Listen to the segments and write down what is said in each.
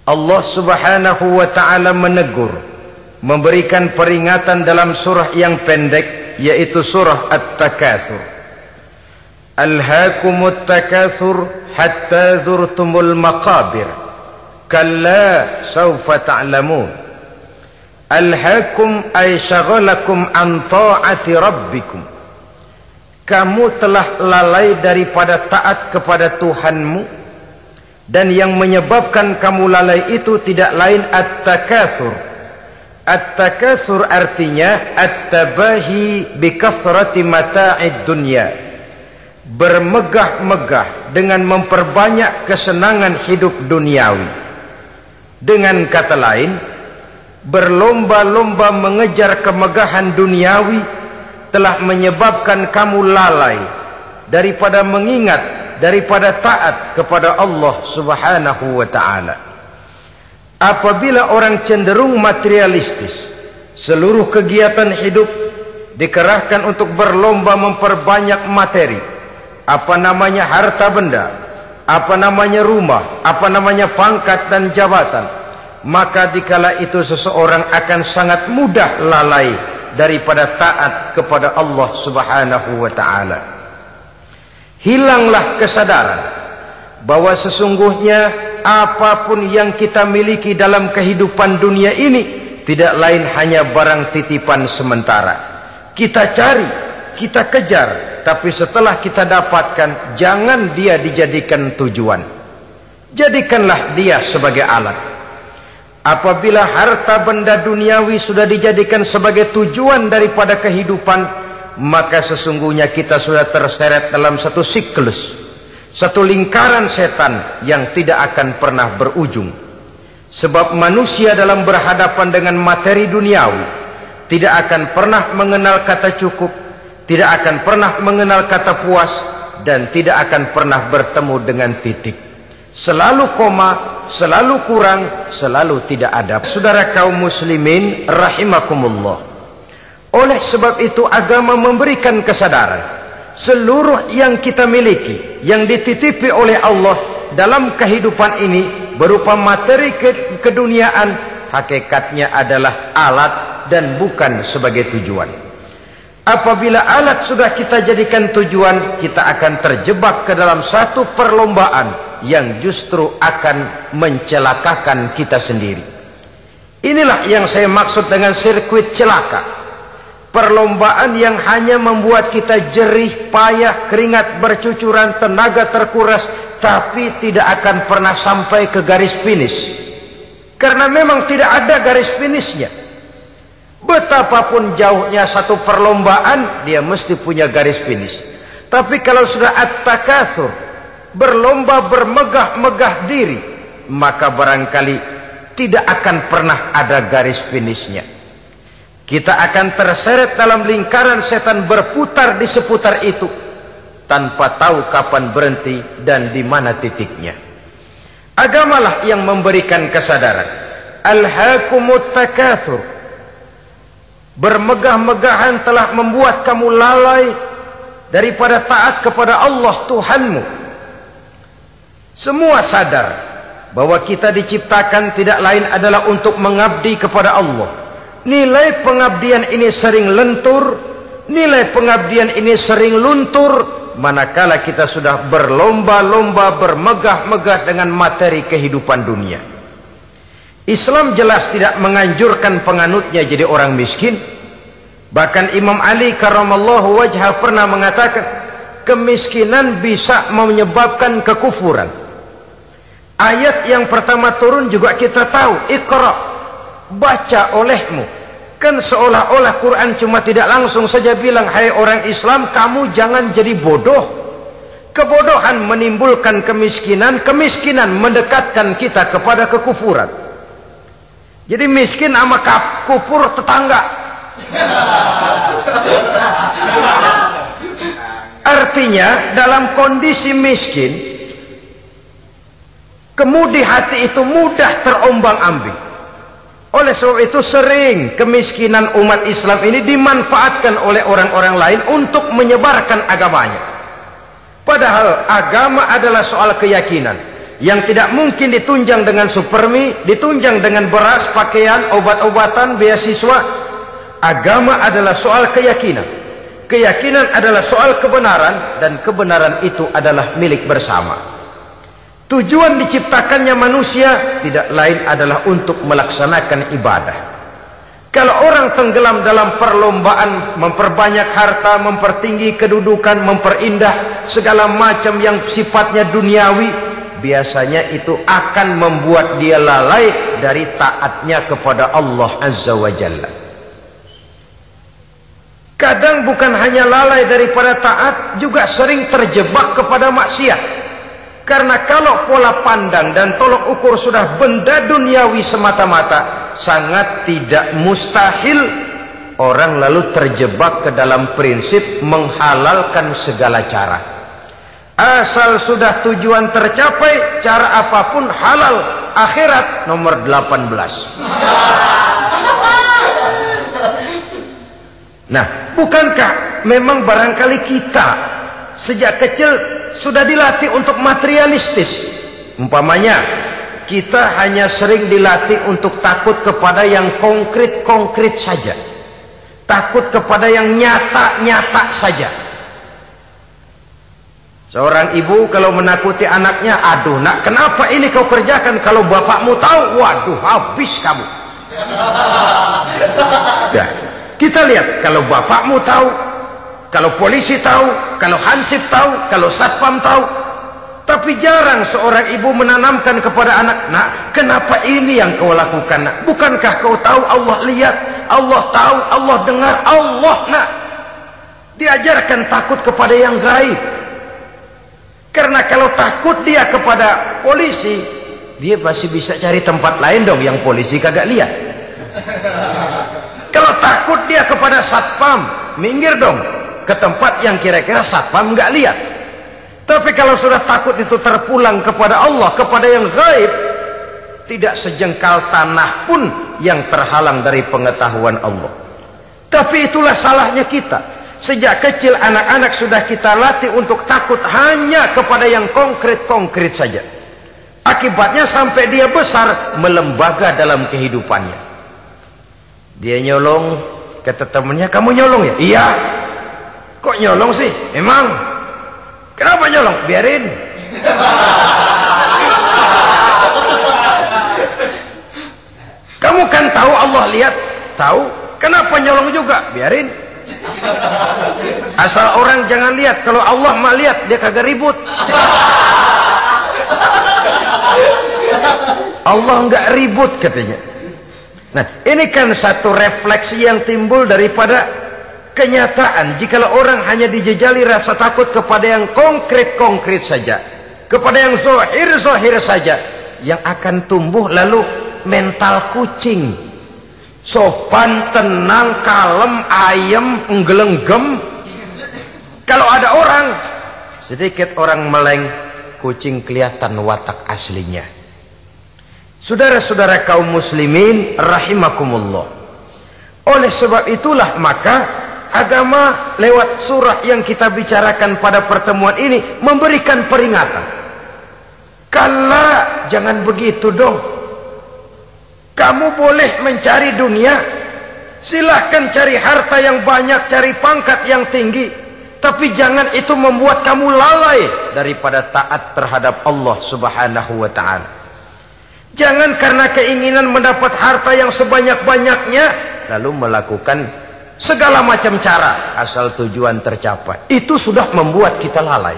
Allah Subhanahu wa ta'ala menegur, memberikan peringatan dalam surah yang pendek, yaitu surah At-Takatsur. Alhaakumut takatsur hatta zurtumul maqabir kalla sawfa ta'lamun. Alhaakum ay syaghalakum an ta'ati rabbikum. Kamu telah lalai daripada taat kepada Tuhanmu, dan yang menyebabkan kamu lalai itu tidak lain at-takatsur. At-takatsur artinya at-tabahi bi kathrati mata'id dunya, bermegah-megah dengan memperbanyak kesenangan hidup duniawi. Dengan kata lain, berlomba-lomba mengejar kemegahan duniawi telah menyebabkan kamu lalai daripada mengingat, daripada taat kepada Allah Subhanahu wa ta'ala. Apabila orang cenderung materialistis, seluruh kegiatan hidup dikerahkan untuk berlomba memperbanyak materi, apa namanya harta benda, apa namanya rumah, apa namanya pangkat dan jabatan, maka dikala itu seseorang akan sangat mudah lalai daripada taat kepada Allah Subhanahu wa ta'ala. Hilanglah kesadaran bahwa sesungguhnya apapun yang kita miliki dalam kehidupan dunia ini tidak lain hanya barang titipan sementara. Kita cari, kita kejar, tapi setelah kita dapatkan, jangan dia dijadikan tujuan. Jadikanlah dia sebagai alat. Apabila harta benda duniawi sudah dijadikan sebagai tujuan daripada kehidupan, maka sesungguhnya kita sudah terseret dalam satu siklus, satu lingkaran setan yang tidak akan pernah berujung. Sebab manusia dalam berhadapan dengan materi duniawi tidak akan pernah mengenal kata cukup, tidak akan pernah mengenal kata puas, dan tidak akan pernah bertemu dengan titik. Selalu koma, selalu kurang, selalu tidak ada. Saudara kaum muslimin rahimakumullah, oleh sebab itu agama memberikan kesadaran seluruh yang kita miliki, yang dititipi oleh Allah dalam kehidupan ini berupa materi keduniaan, hakikatnya adalah alat dan bukan sebagai tujuan. Apabila alat sudah kita jadikan tujuan, kita akan terjebak ke dalam satu perlombaan yang justru akan mencelakakan kita sendiri. Inilah yang saya maksud dengan sirkuit celaka. Perlombaan yang hanya membuat kita jerih, payah, keringat bercucuran, tenaga terkuras, tapi tidak akan pernah sampai ke garis finish. Karena memang tidak ada garis finishnya. Betapapun jauhnya satu perlombaan, dia mesti punya garis finish. Tapi kalau sudah at-takatsur, berlomba bermegah-megah diri, maka barangkali tidak akan pernah ada garis finishnya. Kita akan terseret dalam lingkaran setan, berputar di seputar itu tanpa tahu kapan berhenti dan di mana titiknya. Agamalah yang memberikan kesadaran. Alhaakumut takatsur, bermegah-megahan telah membuat kamu lalai daripada taat kepada Allah Tuhanmu. Semua sadar bahwa kita diciptakan tidak lain adalah untuk mengabdi kepada Allah. Nilai pengabdian ini sering lentur, nilai pengabdian ini sering luntur, manakala kita sudah berlomba-lomba bermegah-megah dengan materi kehidupan dunia. Islam jelas tidak menganjurkan penganutnya jadi orang miskin. Bahkan Imam Ali karramallahu wajhah pernah mengatakan, kemiskinan bisa menyebabkan kekufuran. Ayat yang pertama turun juga kita tahu, Iqra, baca olehmu. Kan seolah-olah Quran cuma tidak langsung saja bilang, hai orang Islam, kamu jangan jadi bodoh. Kebodohan menimbulkan kemiskinan, kemiskinan mendekatkan kita kepada kekufuran. Jadi miskin sama kufur tetangga. Artinya dalam kondisi miskin, kemudi hati itu mudah terombang-ambing. Oleh sebab itu sering kemiskinan umat Islam ini dimanfaatkan oleh orang-orang lain untuk menyebarkan agamanya. Padahal agama adalah soal keyakinan. Yang tidak mungkin ditunjang dengan supermi, ditunjang dengan beras, pakaian, obat-obatan, beasiswa. Agama adalah soal keyakinan. Keyakinan adalah soal kebenaran, dan kebenaran itu adalah milik bersama. Tujuan diciptakannya manusia tidak lain adalah untuk melaksanakan ibadah. Kalau orang tenggelam dalam perlombaan memperbanyak harta, mempertinggi kedudukan, memperindah segala macam yang sifatnya duniawi, biasanya itu akan membuat dia lalai dari taatnya kepada Allah Azza wa Jalla. Kadang bukan hanya lalai daripada taat, juga sering terjebak kepada maksiat. Karena kalau pola pandang dan tolok ukur sudah benda duniawi semata-mata, sangat tidak mustahil orang lalu terjebak ke dalam prinsip menghalalkan segala cara. Asal sudah tujuan tercapai, cara apapun halal. Akhirat nomor 18. Nah, bukankah memang barangkali kita sejak kecil sudah dilatih untuk materialistis? Umpamanya, kita hanya sering dilatih untuk takut kepada yang konkret-konkret saja. Takut kepada yang nyata-nyata saja. Seorang ibu kalau menakuti anaknya, aduh nak, kenapa ini kau kerjakan? Kalau bapakmu tahu, waduh, habis kamu. Nah, kita lihat, kalau bapakmu tahu, kalau polisi tahu, kalau hansip tahu, kalau satpam tahu. Tapi jarang seorang ibu menanamkan kepada anak, nak, kenapa ini yang kau lakukan, nak? Bukankah kau tahu Allah lihat, Allah tahu, Allah dengar, Allah, nak? Diajarkan takut kepada yang gaib. Karena kalau takut dia kepada polisi, dia pasti bisa cari tempat lain dong yang polisi kagak lihat. Kalau takut dia kepada satpam, minggir dong ke tempat yang kira-kira satpam nggak lihat. Tapi kalau sudah takut itu terpulang kepada Allah, kepada yang gaib, tidak sejengkal tanah pun yang terhalang dari pengetahuan Allah. Tapi itulah salahnya kita. Sejak kecil anak-anak sudah kita latih untuk takut hanya kepada yang konkret-konkret saja. Akibatnya sampai dia besar melembaga dalam kehidupannya. Dia nyolong, kata temannya, kamu nyolong ya? Iya. Kok nyolong sih? Emang? Kenapa nyolong? Biarin. Kamu kan tahu Allah lihat? Tahu. Kenapa nyolong juga? Biarin. Asal orang jangan lihat. Kalau Allah mah lihat, dia kagak ribut. Allah nggak ribut katanya. Nah, ini kan satu refleksi yang timbul daripada kenyataan. Jikalau orang hanya dijejali rasa takut kepada yang konkret-konkret saja, kepada yang zohir-zohir saja, yang akan tumbuh lalu mental kucing. Sopan, tenang, kalem, ayem, nggelenggem. Kalau ada orang, sedikit orang meleng, kucing kelihatan watak aslinya. Saudara-saudara kaum muslimin rahimakumullah. Oleh sebab itulah maka agama lewat surah yang kita bicarakan pada pertemuan ini memberikan peringatan. Kala, jangan begitu dong. Kamu boleh mencari dunia, silahkan cari harta yang banyak, cari pangkat yang tinggi, tapi jangan itu membuat kamu lalai daripada taat terhadap Allah Subhanahu wa ta'ala. Jangan karena keinginan mendapat harta yang sebanyak-banyaknya lalu melakukan segala macam cara asal tujuan tercapai. Itu sudah membuat kita lalai.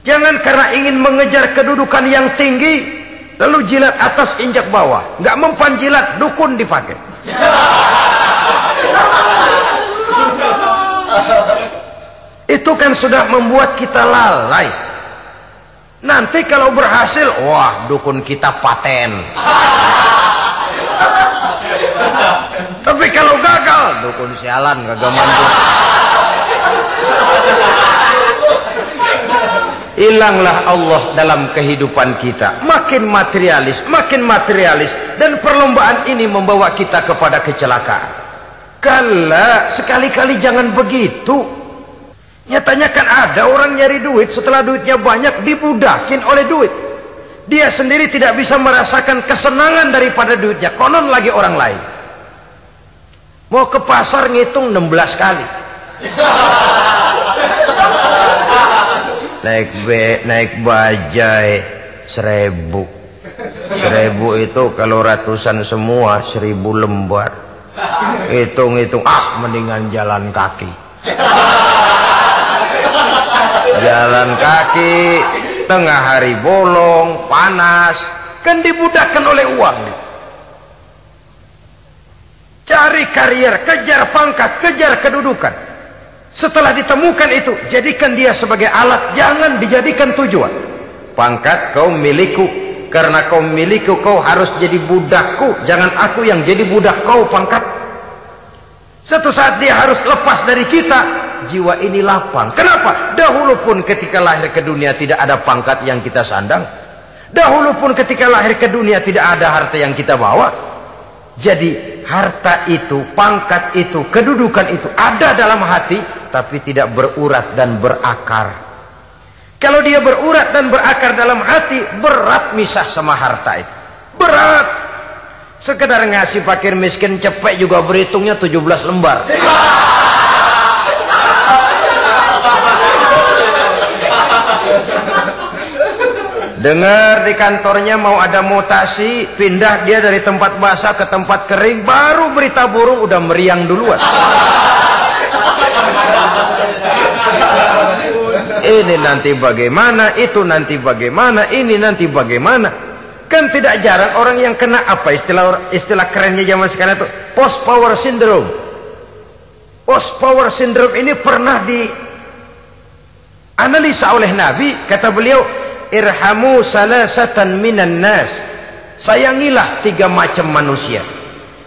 Jangan karena ingin mengejar kedudukan yang tinggi lalu jilat atas injak bawah, nggak mempan jilat, dukun dipakai. Itu kan sudah membuat kita lalai. Nanti kalau berhasil, wah, dukun kita paten. Tapi kalau gagal, dukun sialan, kagak mantu. Hilanglah Allah dalam kehidupan kita. Makin materialis, dan perlombaan ini membawa kita kepada kecelakaan. Kala, sekali-kali jangan begitu. Nyatanya kan ada orang nyari duit, setelah duitnya banyak dibudakin oleh duit. Dia sendiri tidak bisa merasakan kesenangan daripada duitnya, konon lagi orang lain. Mau ke pasar ngitung 16 kali. Naik bajai 1000. 1000 itu kalau ratusan semua 1000 lembar. Hitung-hitung, mendingan jalan kaki. Jalan kaki tengah hari bolong, panas, kan dibudakkan oleh uang. Cari karier, kejar pangkat, kejar kedudukan. Setelah ditemukan itu, jadikan dia sebagai alat, jangan dijadikan tujuan. Pangkat kau milikku, karena kau milikku kau harus jadi budakku, jangan aku yang jadi budak kau pangkat. Satu saat dia harus lepas dari kita. Jiwa ini lapang. Kenapa? Dahulu pun ketika lahir ke dunia tidak ada pangkat yang kita sandang. Dahulu pun ketika lahir ke dunia tidak ada harta yang kita bawa. Jadi harta itu, pangkat itu, kedudukan itu ada dalam hati, tapi tidak berurat dan berakar. Kalau dia berurat dan berakar dalam hati, berat misah sama harta itu. Berat. Sekedar ngasih fakir miskin cepet juga berhitungnya 17 lembar. Dengar di kantornya mau ada mutasi, pindah dia dari tempat basah ke tempat kering, baru berita burung udah meriang duluan. Ini nanti bagaimana, itu nanti bagaimana, ini nanti bagaimana. Kan tidak jarang orang yang kena apa istilah kerennya zaman sekarang itu, post power syndrome. Post power syndrome ini pernah dianalisa oleh Nabi, kata beliau, irhamu salasatan minan nas, sayangilah 3 macam manusia.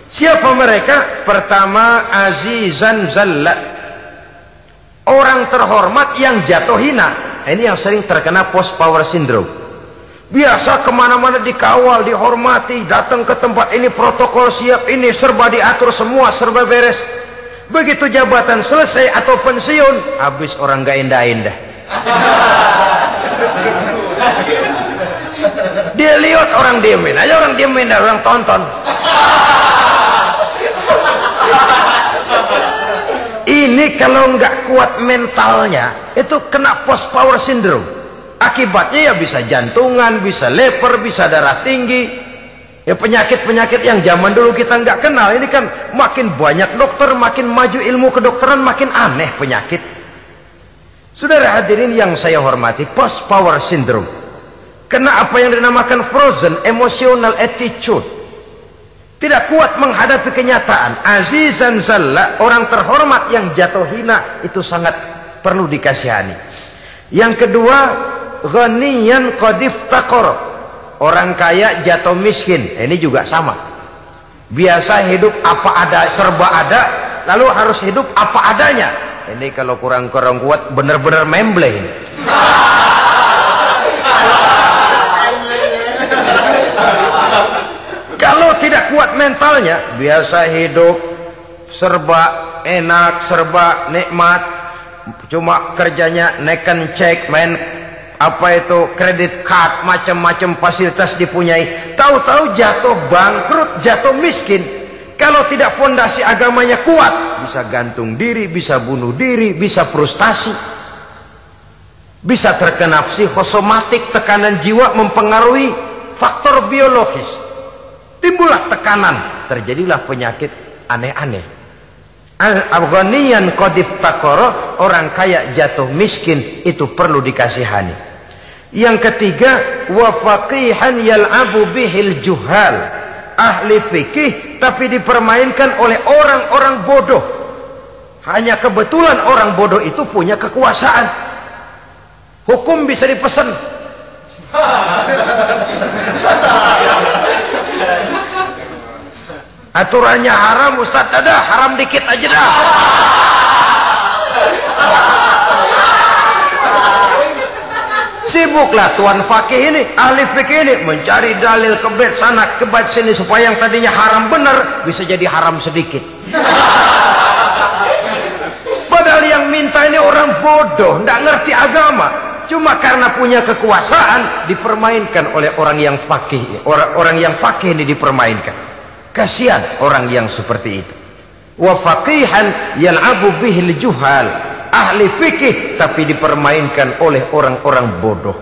Siapa mereka? Pertama, azizan zalla, orang terhormat yang jatuh hina. Ini yang sering terkena post power syndrome. Biasa kemana-mana dikawal, dihormati, datang ke tempat ini protokol siap, ini serba diatur semua, serba beres. Begitu jabatan selesai atau pensiun, habis orang gak indah-indah. Dia lihat orang diemin aja, orang diemin dan orang tonton. Ini kalau nggak kuat mentalnya, itu kena post power syndrome. Akibatnya ya bisa jantungan, bisa leper, bisa darah tinggi. Ya penyakit-penyakit yang zaman dulu kita nggak kenal. Ini kan makin banyak dokter, makin maju ilmu kedokteran, makin aneh penyakit. Saudara hadirin yang saya hormati, post power syndrome kena apa yang dinamakan frozen emotional attitude. Tidak kuat menghadapi kenyataan. Azizan zalla, orang terhormat yang jatuh hina, itu sangat perlu dikasihani. Yang kedua, ghaniyan qad iftaqar, orang kaya jatuh miskin. Ini juga sama. Biasa hidup apa ada, serba ada, lalu harus hidup apa adanya. Ini kalau kurang-kurang kuat benar-benar memble ini. Kalau tidak kuat mentalnya, biasa hidup serba enak, serba nikmat, cuma kerjanya neken cek, main apa itu kredit card, macam-macam fasilitas dipunyai. Tahu-tahu jatuh bangkrut, jatuh miskin. Kalau tidak fondasi agamanya kuat, bisa gantung diri, bisa bunuh diri, bisa frustasi, bisa terkena psikosomatik, tekanan jiwa mempengaruhi faktor biologis. Timbullah tekanan, terjadilah penyakit aneh-aneh. Al-ghaniyan qad iftaqara, orang kaya jatuh miskin, itu perlu dikasihani. Yang ketiga, wa faqihan yal'abu bihil juhal, ahli fikih tapi dipermainkan oleh orang-orang bodoh. Hanya kebetulan orang bodoh itu punya kekuasaan. Hukum bisa dipesan. Aturannya haram, Ustaz, ada haram dikit aja dah. Sibuklah tuan fakih ini, ahli fikih ini mencari dalil kebet sana kebet sini supaya yang tadinya haram benar bisa jadi haram sedikit. Padahal yang minta ini orang bodoh, tidak ngerti agama. Cuma karena punya kekuasaan dipermainkan oleh orang yang faqih. Orang yang faqih ini dipermainkan. Kasihan orang yang seperti itu. Wa faqihan yal'abu bihil juhal. Ahli fikih tapi dipermainkan oleh orang-orang bodoh.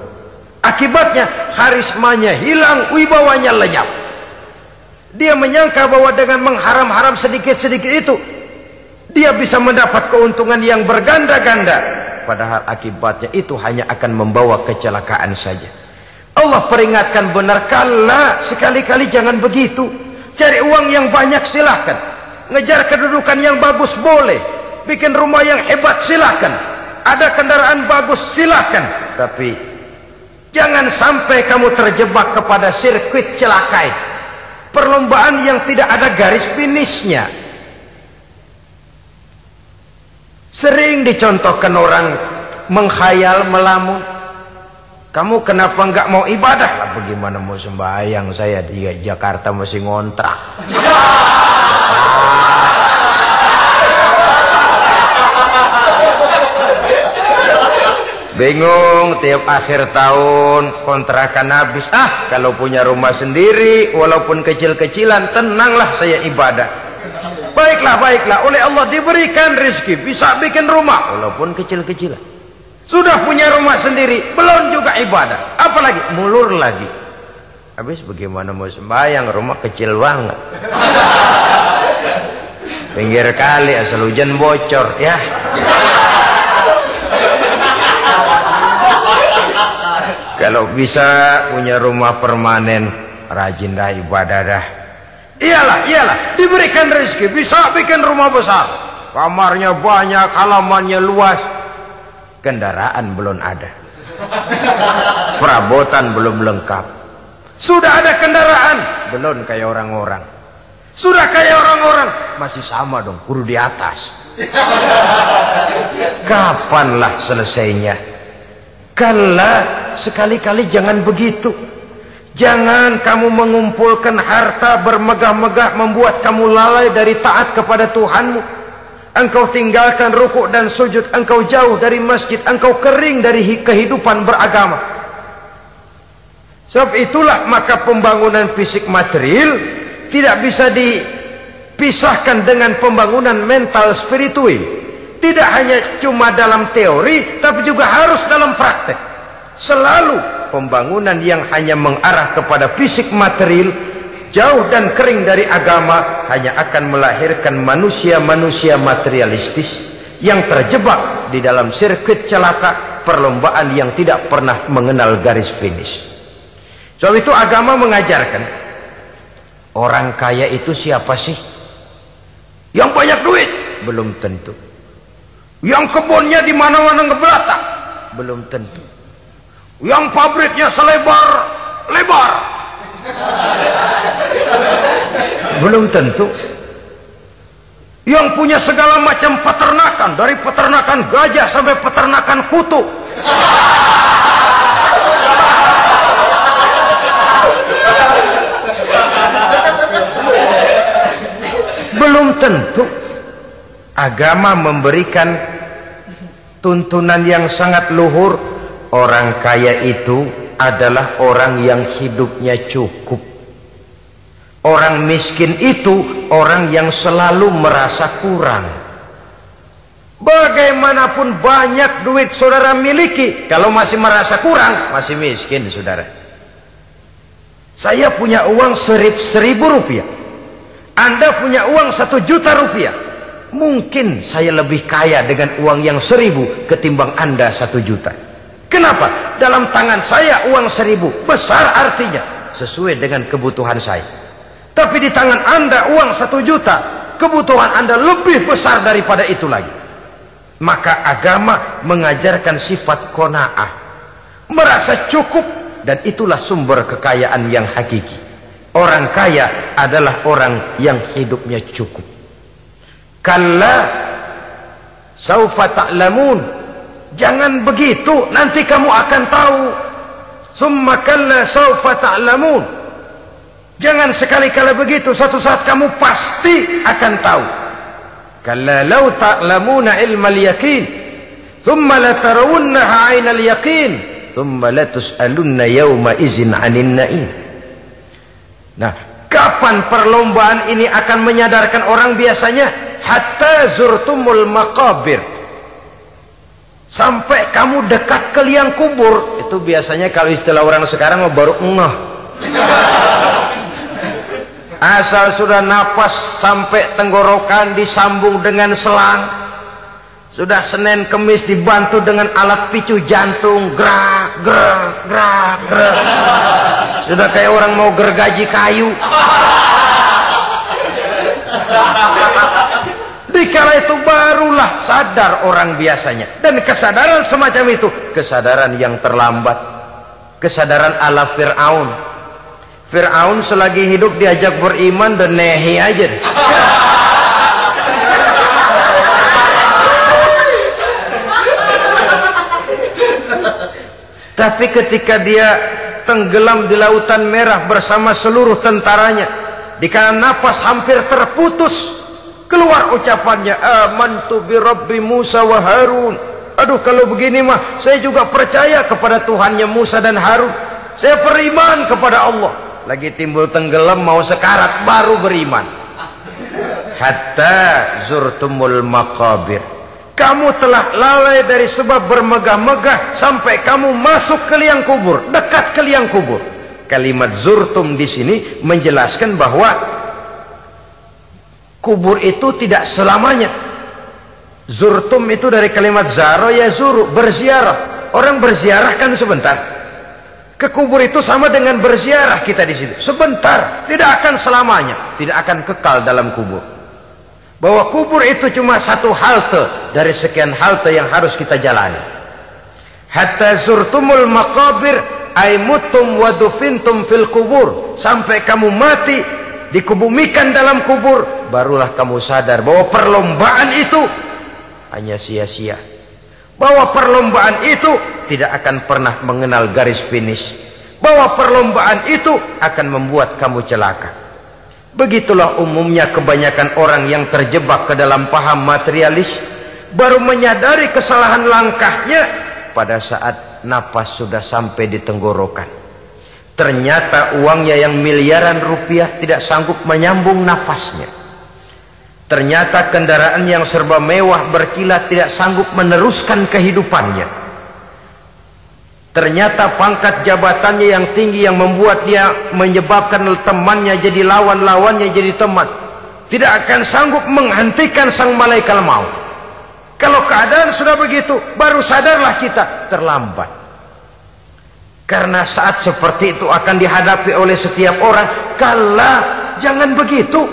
Akibatnya karismanya hilang, wibawanya lenyap. Dia menyangka bahwa dengan mengharam-haram sedikit-sedikit itu dia bisa mendapat keuntungan yang berganda-ganda. Padahal akibatnya itu hanya akan membawa kecelakaan saja. Allah peringatkan benar, kala sekali-kali jangan begitu. Cari uang yang banyak silahkan. Ngejar kedudukan yang bagus boleh. Bikin rumah yang hebat silahkan. Ada kendaraan bagus silahkan. Tapi jangan sampai kamu terjebak kepada sirkuit celakai. Perlombaan yang tidak ada garis finishnya. Sering dicontohkan orang menghayal, melamun. Kamu kenapa enggak mau ibadah? Lah bagaimana mau sembahyang, saya di Jakarta masih ngontrak. Bingung, tiap akhir tahun kontrakan habis. Kalau punya rumah sendiri walaupun kecil-kecilan, tenanglah saya ibadah. Baiklah, oleh Allah diberikan rezeki, bisa bikin rumah walaupun kecil-kecilan. Sudah punya rumah sendiri, belum juga ibadah, apalagi mulur lagi. Habis bagaimana mau sembahyang, rumah kecil banget. Pinggir kali, asal hujan bocor ya. Kalau bisa punya rumah permanen, rajin dah ibadah dah. Iyalah, diberikan rezeki, bisa bikin rumah besar, kamarnya banyak, halamannya luas, kendaraan belum ada, perabotan belum lengkap. Sudah ada kendaraan, belum kayak orang-orang. Sudah kayak orang-orang, masih sama dong, kudu di atas. Kapanlah selesainya? Kala, sekali-kali jangan begitu. Jangan kamu mengumpulkan harta bermegah-megah membuat kamu lalai dari taat kepada Tuhanmu. Engkau tinggalkan rukuk dan sujud, engkau jauh dari masjid, engkau kering dari kehidupan beragama. Sebab itulah maka pembangunan fisik material tidak bisa dipisahkan dengan pembangunan mental spiritual. Tidak hanya cuma dalam teori, tapi juga harus dalam praktek. Selalu pembangunan yang hanya mengarah kepada fisik material, jauh dan kering dari agama, hanya akan melahirkan manusia-manusia materialistis yang terjebak di dalam sirkuit celaka, perlombaan yang tidak pernah mengenal garis finish. Sebab itu agama mengajarkan, orang kaya itu siapa sih? Yang banyak duit? Belum tentu. Yang kebunnya di mana-mana ngebelatak? Belum tentu. Yang pabriknya selebar-lebar? Belum tentu. Yang punya segala macam peternakan, dari peternakan gajah sampai peternakan kutu? Belum tentu. Agama memberikan tuntunan yang sangat luhur. Orang kaya itu adalah orang yang hidupnya cukup. Orang miskin itu orang yang selalu merasa kurang. Bagaimanapun banyak duit saudara miliki, kalau masih merasa kurang, masih miskin saudara. Saya punya uang 1.000 rupiah, Anda punya uang 1 juta rupiah. Mungkin saya lebih kaya dengan uang yang 1.000 ketimbang Anda 1 juta. Kenapa? Dalam tangan saya uang 1.000 besar, artinya sesuai dengan kebutuhan saya. Tapi di tangan Anda uang 1 juta, kebutuhan Anda lebih besar daripada itu lagi. Maka agama mengajarkan sifat qanaah, merasa cukup, dan itulah sumber kekayaan yang hakiki. Orang kaya adalah orang yang hidupnya cukup. Kalla saufa ta'lamun, jangan begitu, nanti kamu akan tahu. Summa kalla saufa ta'lamun, jangan sekali-kali begitu, suatu saat kamu pasti akan tahu. Kalla law ta'lamuna ilmal yaqin thumma latarawunnaha 'ainal yaqin thumma latus'alunna yawma izin 'anil na'im. Nah, kapan perlombaan ini akan menyadarkan orang? Biasanya hatta zurtumul maqabir, sampai kamu dekat ke liang kubur. Itu biasanya kalau istilah orang sekarang baru ngeh. Asal sudah napas sampai tenggorokan disambung dengan selang, sudah Senin Kemis dibantu dengan alat picu jantung, gerak gerak gerak gerak, sudah kayak orang mau gergaji kayu. Dikala itu barulah sadar orang biasanya. Dan kesadaran semacam itu kesadaran yang terlambat, kesadaran ala Fir'aun. Fir'aun selagi hidup diajak beriman dan nehi aja. Tapi ketika dia tenggelam di lautan merah bersama seluruh tentaranya, dikala napas hampir terputus, keluar ucapannya, amantu bi Rabbi Musa wa Harun. Aduh, kalau begini mah saya juga percaya kepada Tuhannya Musa dan Harun. Saya beriman kepada Allah. Lagi timbul tenggelam mau sekarat baru beriman. Hatta zurtumul maqabir, kamu telah lalai dari sebab bermegah-megah sampai kamu masuk ke liang kubur, dekat ke liang kubur. Kalimat zurtum di sini menjelaskan bahwa kubur itu tidak selamanya. Zurtum itu dari kalimat zaro ya zuru, berziarah. Orang berziarah kan sebentar. Ke kubur itu sama dengan berziarah kita di situ. Sebentar, tidak akan selamanya, tidak akan kekal dalam kubur. Bahwa kubur itu cuma satu halte dari sekian halte yang harus kita jalani. Hatta zurtumul maqabir ay mutum wa dufintum fil kubur, sampai kamu mati dikubumikan dalam kubur, barulah kamu sadar bahwa perlombaan itu hanya sia-sia. Bahwa perlombaan itu tidak akan pernah mengenal garis finish. Bahwa perlombaan itu akan membuat kamu celaka. Begitulah umumnya kebanyakan orang yang terjebak ke dalam paham materialis, baru menyadari kesalahan langkahnya pada saat napas sudah sampai di tenggorokan. Ternyata uangnya yang miliaran rupiah tidak sanggup menyambung nafasnya. Ternyata kendaraan yang serba mewah berkilat tidak sanggup meneruskan kehidupannya. Ternyata pangkat jabatannya yang tinggi yang membuat dia menyebabkan temannya jadi lawan, lawannya jadi teman, tidak akan sanggup menghentikan sang malaikat maut. Kalau keadaan sudah begitu, baru sadarlah kita terlambat. Karena saat seperti itu akan dihadapi oleh setiap orang. Kala, jangan begitu.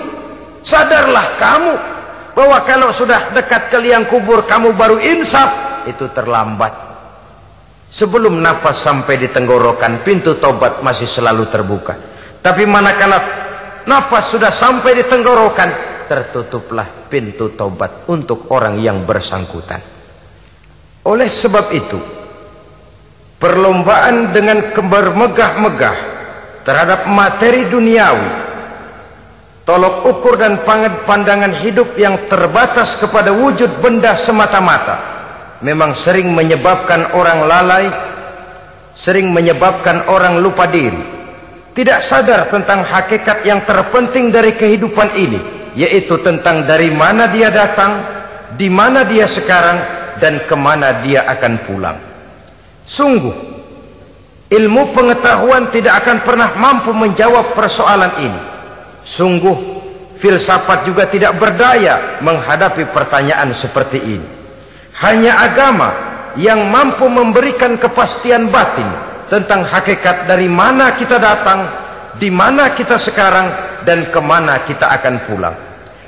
Sadarlah kamu bahwa kalau sudah dekat ke liang kubur kamu baru insaf, itu terlambat. Sebelum nafas sampai di tenggorokan, pintu tobat masih selalu terbuka. Tapi manakala nafas sudah sampai di tenggorokan, tertutuplah pintu tobat untuk orang yang bersangkutan. Oleh sebab itu, perlombaan dengan bermegah-megah terhadap materi duniawi, tolok ukur dan pandangan hidup yang terbatas kepada wujud benda semata-mata, memang sering menyebabkan orang lalai, sering menyebabkan orang lupa diri, tidak sadar tentang hakikat yang terpenting dari kehidupan ini, yaitu tentang dari mana dia datang, di mana dia sekarang, dan kemana dia akan pulang. Sungguh, ilmu pengetahuan tidak akan pernah mampu menjawab persoalan ini. Sungguh, filsafat juga tidak berdaya menghadapi pertanyaan seperti ini. Hanya agama yang mampu memberikan kepastian batin tentang hakikat dari mana kita datang, di mana kita sekarang, dan kemana kita akan pulang.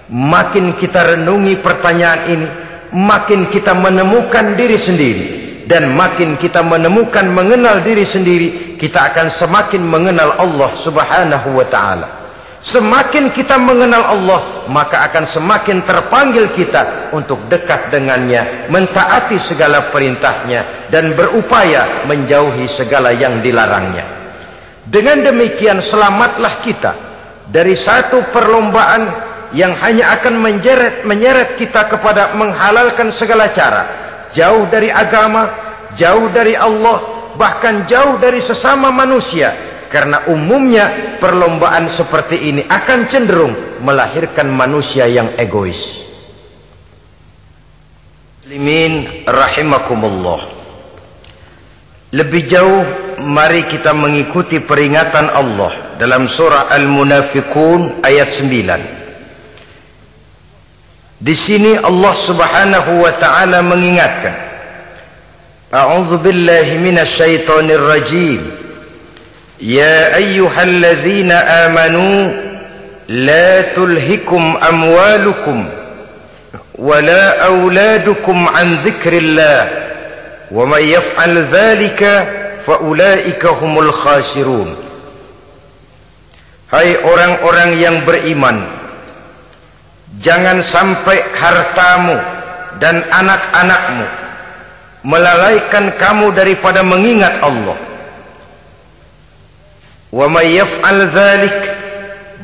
Makin kita renungi pertanyaan ini, makin kita menemukan diri sendiri. Dan makin kita menemukan mengenal diri sendiri, kita akan semakin mengenal Allah Subhanahu wa ta'ala. Semakin kita mengenal Allah, maka akan semakin terpanggil kita untuk dekat dengannya, mentaati segala perintahnya, dan berupaya menjauhi segala yang dilarangnya. Dengan demikian selamatlah kita dari satu perlombaan yang hanya akan menyeret kita kepada menghalalkan segala cara, jauh dari agama, jauh dari Allah, bahkan jauh dari sesama manusia, karena umumnya perlombaan seperti ini akan cenderung melahirkan manusia yang egois. Muslimin rahimakumullah, lebih jauh mari kita mengikuti peringatan Allah dalam surah Al-Munafiqun ayat 9. Di sini Allah Subhanahu wa taala mengingatkan, A'udzu billahi minasy syaithanir rajim. Ya ayyuhalladzina amanu la tulhikum amwalukum wala auladukum an dzikrillah wa may yaf'al dzalika fa ulaika humul khasirun. Hai orang-orang yang beriman, jangan sampai hartamu dan anak-anakmu melalaikan kamu daripada mengingat Allah. Wa may yaf'al dzalik,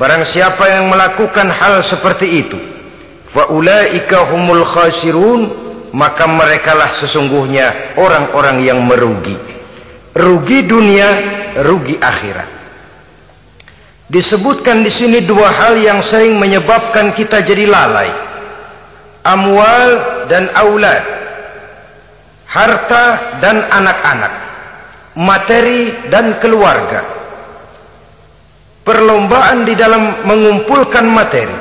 barang siapa yang melakukan hal seperti itu, fa ulaika humul khasirun, maka merekalah sesungguhnya orang-orang yang merugi. Rugi dunia, rugi akhirat. Disebutkan di sini dua hal yang sering menyebabkan kita jadi lalai. Amwal dan aulad, harta dan anak-anak, materi dan keluarga. Perlombaan di dalam mengumpulkan materi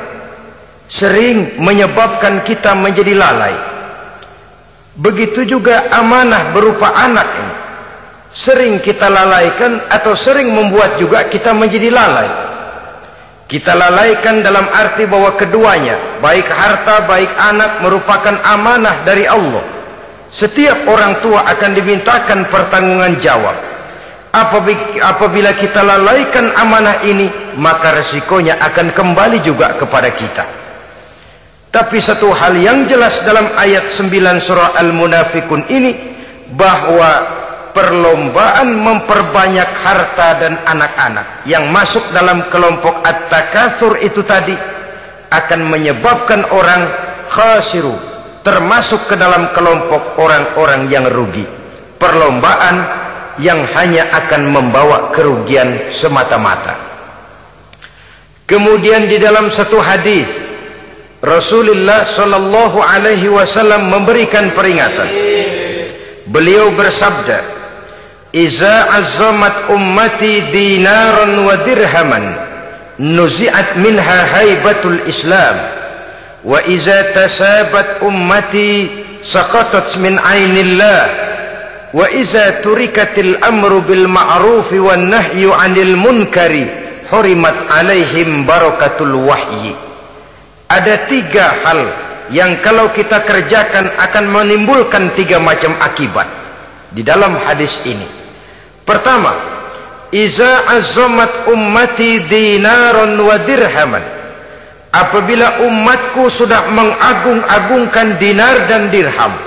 sering menyebabkan kita menjadi lalai. Begitu juga amanah berupa anak ini sering kita lalaikan atau sering membuat juga kita menjadi lalai. Kita lalaikan dalam arti bahwa keduanya, baik harta baik anak, merupakan amanah dari Allah. Setiap orang tua akan dimintakan pertanggungan jawab. Apabila kita lalaikan amanah ini, maka resikonya akan kembali juga kepada kita. Tapi satu hal yang jelas dalam ayat 9 surah Al-Munafiqun ini, bahwa perlombaan memperbanyak harta dan anak-anak yang masuk dalam kelompok at-takatsur itu tadi akan menyebabkan orang khasiru, termasuk ke dalam kelompok orang-orang yang rugi. Perlombaan yang hanya akan membawa kerugian semata-mata. Kemudian di dalam satu hadis Rasulullah sallallahu alaihi wasallam memberikan peringatan. Beliau bersabda, "Iza azzamat ummati dinaran wa dirhaman, nuzi'at minha haibatul Islam, wa iza tasabat ummati saqatat min ainillah. Wa iza turikatil amru bil ma'rufi wan nahyu 'anil munkari hurimat 'alaihim barakatul wahyi." Ada tiga hal yang kalau kita kerjakan akan menimbulkan tiga macam akibat di dalam hadis ini. Pertama, iza azzamat ummati dinaran wa dirhaman. Apabila umatku sudah mengagung-agungkan dinar dan dirham,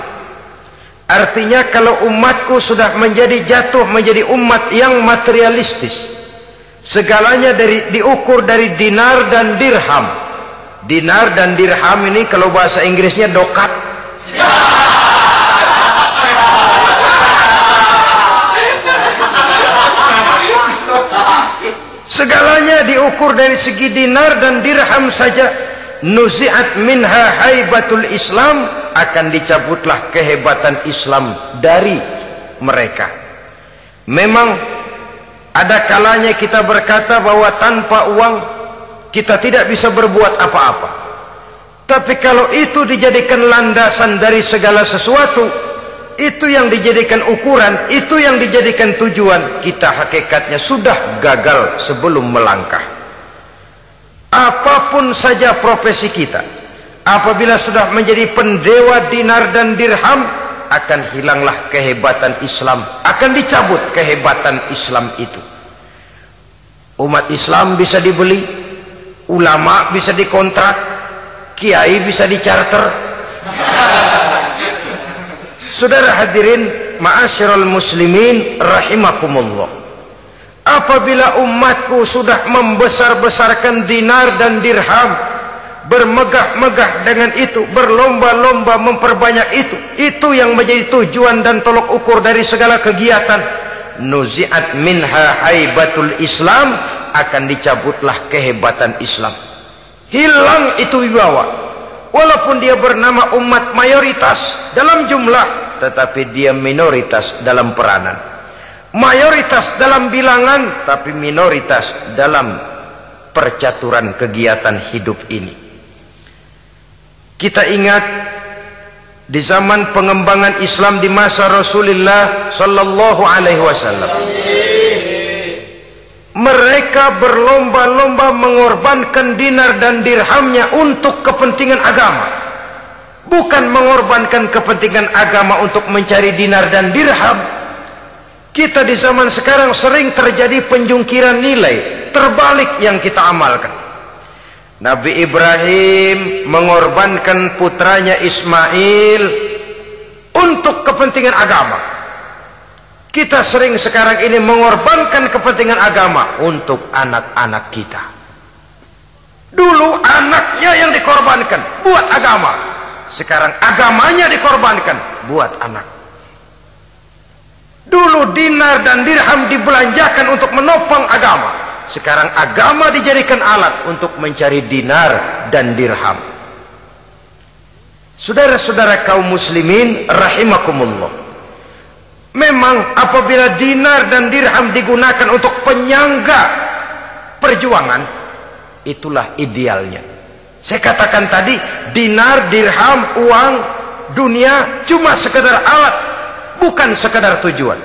artinya kalau umatku sudah jatuh menjadi umat yang materialistis, segalanya diukur dari dinar dan dirham. Dinar dan dirham ini kalau bahasa Inggrisnya dokat. Segalanya diukur dari segi dinar dan dirham saja. Nuzi'at minha haibatul Islam, akan dicabutlah kehebatan Islam dari mereka. Memang ada kalanya kita berkata bahwa tanpa uang kita tidak bisa berbuat apa-apa. Tapi kalau itu dijadikan landasan dari segala sesuatu, itu yang dijadikan ukuran, itu yang dijadikan tujuan, kita hakikatnya sudah gagal sebelum melangkah. Apapun saja profesi kita, apabila sudah menjadi pendewa dinar dan dirham, akan hilanglah kehebatan Islam, akan dicabut kehebatan Islam itu. Umat Islam bisa dibeli, ulama bisa dikontrak, kiai bisa dicarter. Saudara hadirin ma'asyiral muslimin rahimakumullah, apabila umatku sudah membesar-besarkan dinar dan dirham, bermegah-megah dengan itu, berlomba-lomba memperbanyak itu yang menjadi tujuan dan tolok ukur dari segala kegiatan, nuzi'at minha haibatul Islam, akan dicabutlah kehebatan Islam. Hilang itu wibawa. Walaupun dia bernama umat mayoritas dalam jumlah, tetapi dia minoritas dalam peranan. Mayoritas dalam bilangan, tapi minoritas dalam percaturan kegiatan hidup ini. Kita ingat di zaman pengembangan Islam di masa Rasulullah sallallahu alaihi wasallam, mereka berlomba-lomba mengorbankan dinar dan dirhamnya untuk kepentingan agama. Bukan mengorbankan kepentingan agama untuk mencari dinar dan dirham. Kita di zaman sekarang sering terjadi penjungkiran nilai, terbalik yang kita amalkan. Nabi Ibrahim mengorbankan putranya Ismail untuk kepentingan agama. Kita sering sekarang ini mengorbankan kepentingan agama untuk anak-anak kita. Dulu anaknya yang dikorbankan buat agama, sekarang agamanya dikorbankan buat anak. Dulu dinar dan dirham dibelanjakan untuk menopang agama, sekarang agama dijadikan alat untuk mencari dinar dan dirham. Saudara-saudara kaum muslimin rahimakumullah, memang apabila dinar dan dirham digunakan untuk penyangga perjuangan, itulah idealnya. Saya katakan tadi, dinar, dirham, uang, dunia cuma sekedar alat, bukan sekedar tujuan.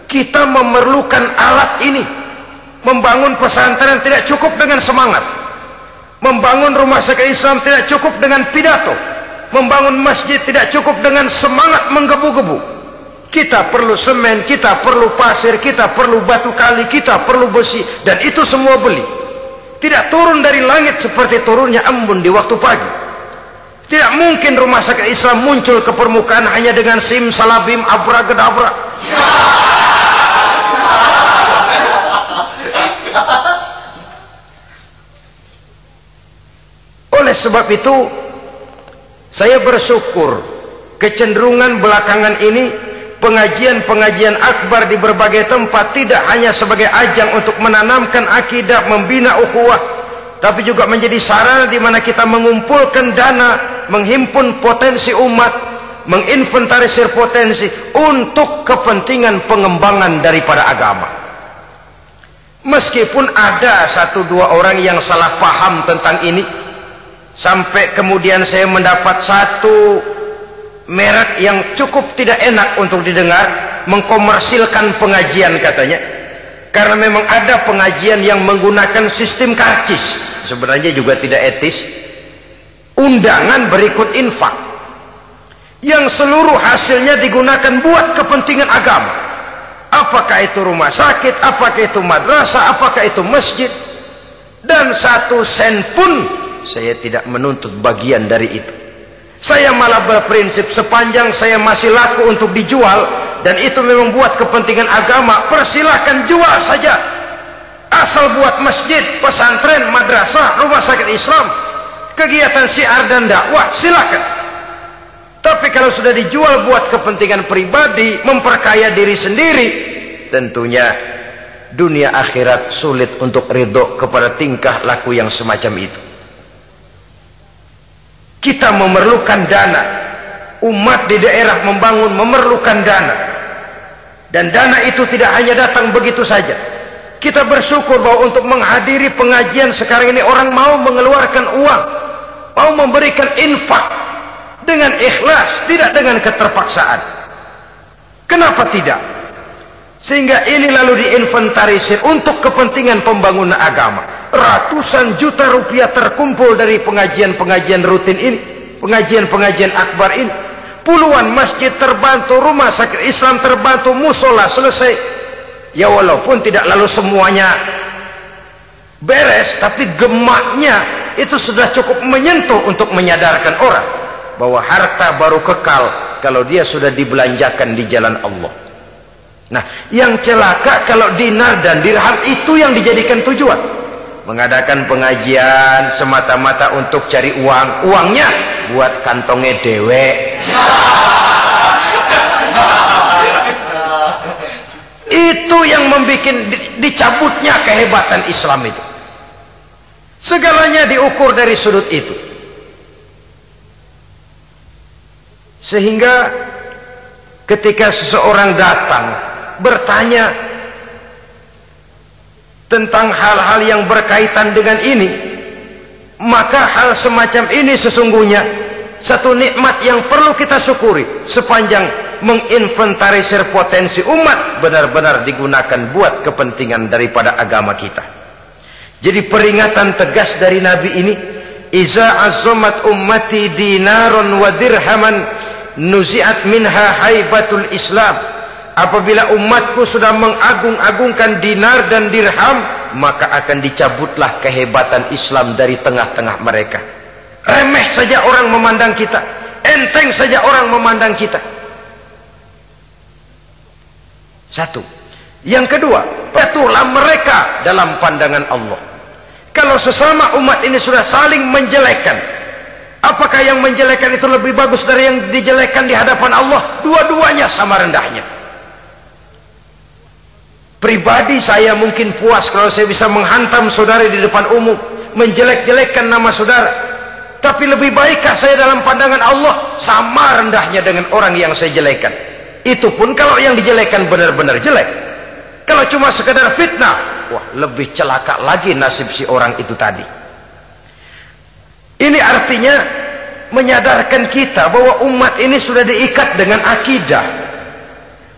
Kita memerlukan alat ini. Membangun pesantren tidak cukup dengan semangat. Membangun rumah sakit Islam tidak cukup dengan pidato. Membangun masjid tidak cukup dengan semangat menggebu-gebu. Kita perlu semen, kita perlu pasir, kita perlu batu kali, kita perlu besi, dan itu semua beli. Tidak turun dari langit seperti turunnya embun di waktu pagi. Tidak mungkin rumah sakit Islam muncul ke permukaan hanya dengan simsalabim abrakadabra. Oleh sebab itu, saya bersyukur kecenderungan belakangan ini pengajian-pengajian akbar di berbagai tempat tidak hanya sebagai ajang untuk menanamkan akidah, membina ukhuwah, tapi juga menjadi sarana di mana kita mengumpulkan dana, menghimpun potensi umat, menginventarisir potensi untuk kepentingan pengembangan daripada agama. Meskipun ada satu dua orang yang salah paham tentang ini, sampai kemudian saya mendapat satu merek yang cukup tidak enak untuk didengar, mengkomersilkan pengajian katanya, karena memang ada pengajian yang menggunakan sistem karcis, sebenarnya juga tidak etis. Undangan berikut infak yang seluruh hasilnya digunakan buat kepentingan agama, apakah itu rumah sakit, apakah itu madrasah, apakah itu masjid, dan 1 sen pun saya tidak menuntut bagian dari itu. Saya malah berprinsip sepanjang saya masih laku untuk dijual dan itu memang buat kepentingan agama, persilahkan jual saja, asal buat masjid, pesantren, madrasah, rumah sakit Islam, kegiatan syiar dan dakwah, silakan. Tapi kalau sudah dijual buat kepentingan pribadi, memperkaya diri sendiri, tentunya dunia akhirat sulit untuk ridho kepada tingkah laku yang semacam itu. Kita memerlukan dana. Umat di daerah membangun memerlukan dana. Dan dana itu tidak hanya datang begitu saja. Kita bersyukur bahwa untuk menghadiri pengajian sekarang ini orang mau mengeluarkan uang, mau memberikan infak dengan ikhlas, tidak dengan keterpaksaan. Kenapa tidak? Sehingga ini lalu diinventarisir untuk kepentingan pembangunan agama. Ratusan juta rupiah terkumpul dari pengajian-pengajian rutin ini, pengajian-pengajian akbar ini. Puluhan masjid terbantu, rumah sakit Islam terbantu, musola selesai. Ya walaupun tidak lalu semuanya beres, tapi gemaknya itu sudah cukup menyentuh untuk menyadarkan orang bahwa harta baru kekal kalau dia sudah dibelanjakan di jalan Allah. Nah, yang celaka kalau dinar dan dirham itu yang dijadikan tujuan. Mengadakan pengajian semata-mata untuk cari uang, uangnya buat kantongnya dewek. Itu yang membuat dicabutnya kehebatan Islam itu. Segalanya diukur dari sudut itu. Sehingga ketika seseorang datang bertanya tentang hal-hal yang berkaitan dengan ini, maka hal semacam ini sesungguhnya satu nikmat yang perlu kita syukuri sepanjang menginventarisir potensi umat benar-benar digunakan buat kepentingan daripada agama kita. Jadi peringatan tegas dari Nabi ini, iza azamat ummati dinaron wa dirhaman nuzi'at minha haibatul Islam. Apabila umatku sudah mengagung-agungkan dinar dan dirham, maka akan dicabutlah kehebatan Islam dari tengah-tengah mereka. Remeh saja orang memandang kita, enteng saja orang memandang kita. Satu. Yang kedua, patuhlah mereka dalam pandangan Allah. Kalau sesama umat ini sudah saling menjelekkan, apakah yang menjelekkan itu lebih bagus dari yang dijelekkan di hadapan Allah? Dua-duanya sama rendahnya. Pribadi saya mungkin puas kalau saya bisa menghantam saudara di depan umum, menjelek-jelekkan nama saudara. Tapi lebih baikkah saya dalam pandangan Allah? Sama rendahnya dengan orang yang saya jelekkan. Itu pun kalau yang dijelekkan benar-benar jelek. Kalau cuma sekedar fitnah, wah, lebih celaka lagi nasib si orang itu tadi. Ini artinya menyadarkan kita bahwa umat ini sudah diikat dengan akidah.